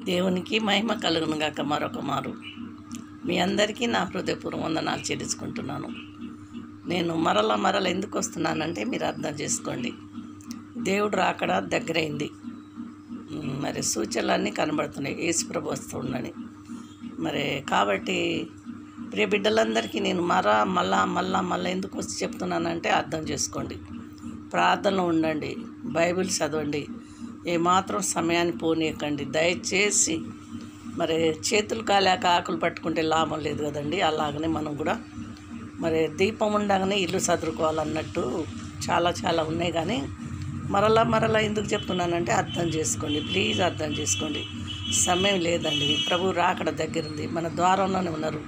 దేవునికి మహిమ కలుగును గాక. మరొక మారు మీ అందరికీ నా హృదయపూర్వక వందనాలు చెల్లించుకుంటున్నాను. నేను మరల ఎందుకు వస్తున్నానంటే మీరు అర్థం చేసుకోండి. దేవుడు రాకడ దగ్గరైంది. మరి సూచనలన్నీ కనబడుతున్నాయి. యేసుప్రభు వస్తుండని మరి కాబట్టి ప్రియ బిడ్డలందరికీ నేను మళ్ళా ఎందుకు వచ్చి చెప్తున్నానంటే అర్థం చేసుకోండి. ప్రార్థనలో ఉండండి, బైబిల్ చదవండి, ఏమాత్రం సమయాన్ని పోనీయకండి దయచేసి. మరి చేతులు కాలేక ఆకులు పట్టుకుంటే లాభం లేదు కదండి. అలాగనే మనం కూడా మరి దీపం ఉండగానే ఇల్లు చదువుకోవాలన్నట్టు చాలా ఉన్నాయి. కానీ మరలా ఎందుకు చెప్తున్నానంటే అర్థం చేసుకోండి, ప్లీజ్ అర్థం చేసుకోండి. సమయం లేదండి. ప్రభు రాకడ దగ్గరుంది. మన ద్వారంలోనే ఉన్నారు.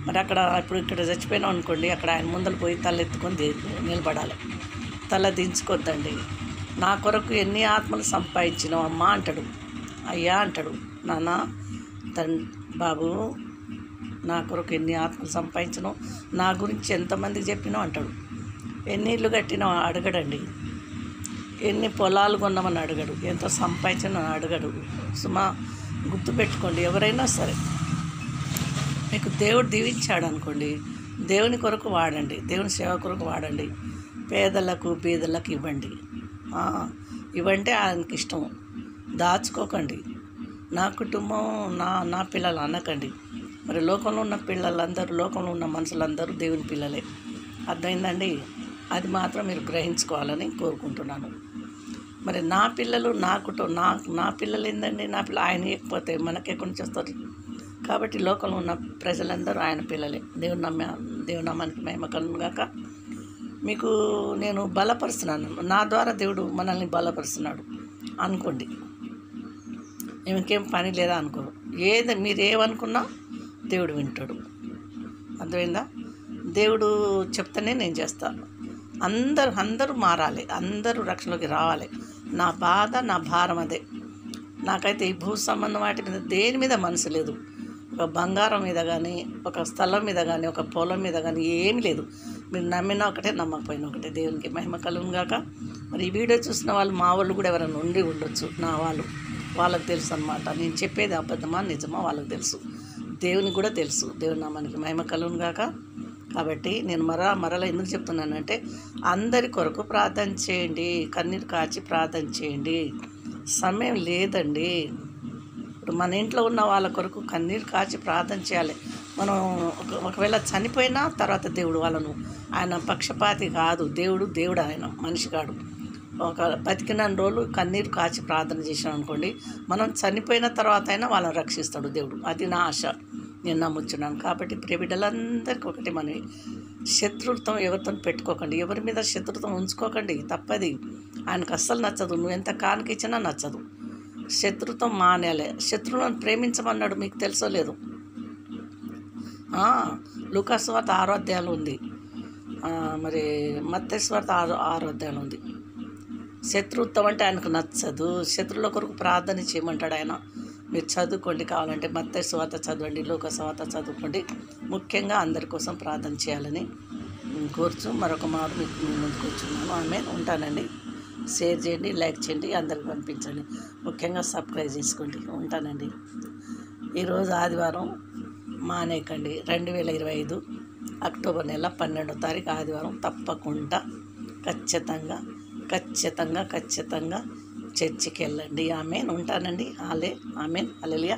మరి అక్కడ ఇప్పుడు ఇక్కడ చచ్చిపోయినాం అనుకోండి, అక్కడ ఆయన ముందర పోయి తలెత్తుకొని నిలబడాలి. తల దించుకోద్దండి. నా కొరకు ఎన్ని ఆత్మలు సంపాదించినావు అమ్మా అంటాడు. అయ్యా అంటాడు, నాన్న బాబు నా కొరకు ఎన్ని ఆత్మలు సంపాదించినావు, నా గురించి ఎంతమందికి చెప్పినావు అంటాడు. ఎన్ని ఇళ్ళు కట్టినావు అడగడండి. ఎన్ని పొలాలు కొన్నామని అడగడు. ఎంత సంపాదించినా అడగడు. సుమా గుర్తుపెట్టుకోండి, ఎవరైనా సరే మీకు దేవుడు దీవించాడు అనుకోండి, దేవుని కొరకు వాడండి, దేవుని సేవ కొరకు వాడండి. పేదలకు బీదలకు ఇవ్వండి. ఇవంటే ఆయనకి ఇష్టం. దాచుకోకండి. నా కుటుంబం నా పిల్లలు అనకండి. మరి లోకంలో ఉన్న పిల్లలందరూ, లోకంలో ఉన్న మనుషులందరూ దేవుని పిల్లలే. అర్థమైందండి? అది మాత్రం మీరు గ్రహించుకోవాలని కోరుకుంటున్నాను. మరి నా పిల్లలు నా కుటుంబం నా పిల్లలు ఏందండి? నా పిల్లలు ఆయన ఇవ్వకపోతే మనకెక్కడి నుంచి వస్తారు? కాబట్టి లోకంలో ఉన్న ప్రజలందరూ ఆయన పిల్లలే. దేవుని నామానికి మహిమ కలుగును గాక. మీకు నేను బలపరుస్తున్నాను. నా ద్వారా దేవుడు మనల్ని బలపరుస్తున్నాడు అనుకోండి. ఇంకేం పని లేదా అనుకో. మీరు ఏమనుకున్నా దేవుడు వింటాడు. అర్థమైందా? దేవుడు చెప్తానే నేను చేస్తాను. అందరూ మారాలి, అందరూ రక్షణలోకి రావాలి. నా బాధ, నా భారం అదే. నాకైతే ఈ భూ సంబంధం వాటి మీద దేని మీద మనసు లేదు. ఒక బంగారం మీద కానీ, ఒక స్థలం మీద కానీ, ఒక పొలం మీద కానీ ఏమీ లేదు. మీరు నమ్మినా ఒకటే, నమ్మకపోయినా ఒకటే. దేవునికి మహిమ కలుగును గాక. మరి ఈ వీడియో చూసిన వాళ్ళు మా వాళ్ళు కూడా ఎవరైనా ఉండి ఉండొచ్చు. నా వాళ్ళకి తెలుసు అనమాట. నేను చెప్పేది అబద్ధమా నిజమా వాళ్ళకి తెలుసు. దేవునికి కూడా తెలుసు. దేవుని నామానికి మహిమ కలుగును గాక. కాబట్టి నేను మరలా ఎందుకు చెప్తున్నానంటే అందరి కొరకు ప్రార్థన చేయండి. కన్నీరు కాచి ప్రార్థన చేయండి. సమయం లేదండి. ఇప్పుడు మన ఇంట్లో ఉన్న వాళ్ళ కొరకు కన్నీరు కాచి ప్రార్థన చేయాలి. మనం ఒకవేళ చనిపోయినా తర్వాత దేవుడు వాళ్ళను, ఆయన పక్షపాతి కాదు. దేవుడు ఆయన మనిషి కాడు. ఒక బతికిన రోజులు కన్నీరు కాచి ప్రార్థన చేసాం అనుకోండి, మనం చనిపోయిన తర్వాత అయినా వాళ్ళని రక్షిస్తాడు దేవుడు. అది నా ఆశ. నేను నమ్ముచున్నాను. కాబట్టి ప్రియ బిడ్డలందరికీ ఒకటి, మనవి శత్రుత్వం ఎవరితో పెట్టుకోకండి. ఎవరి మీద శత్రుత్వం ఉంచుకోకండి. తప్పది. ఆయనకు అస్సలు నచ్చదు. నువ్వు ఎంత కానుకిచ్చినా నచ్చదు. శత్రుత్వం మానేలే. శత్రువులను ప్రేమించమన్నాడు. మీకు తెలుసో లేదు? లూకా సువార్త 6వ అధ్యాయంలో ఉంది. మరి మత్తయి సువార్త 6వ అధ్యాయంలో ఉంది. శత్రుత్వం అంటే ఆయనకు నచ్చదు. శత్రువుల కొరకు ప్రార్థన చేయమంటాడు ఆయన. మీరు చదువుకోండి, కావాలంటే మత్తయి సువార్త చదవండి, లూకా సువార్త చదువుకోండి. ముఖ్యంగా అందరి కోసం ప్రార్థన చేయాలని కోరుచు మరొక మారు మీకు ముందుకు వచ్చున్నాను. ఆమె ఉంటానండి. షేర్ చేయండి, లైక్ చేయండి, అందరికి పంపించండి. ముఖ్యంగా సబ్స్క్రైబ్ చేసుకోండి. ఉంటానండి. ఈరోజు ఆదివారం మానేయకండి. 2025 అక్టోబర్ నెల 12వ తారీఖు ఆదివారం తప్పకుండా ఖచ్చితంగా చర్చికి వెళ్ళండి. ఆమెన్. ఉంటానండి. ఆమెన్. హల్లెలూయా.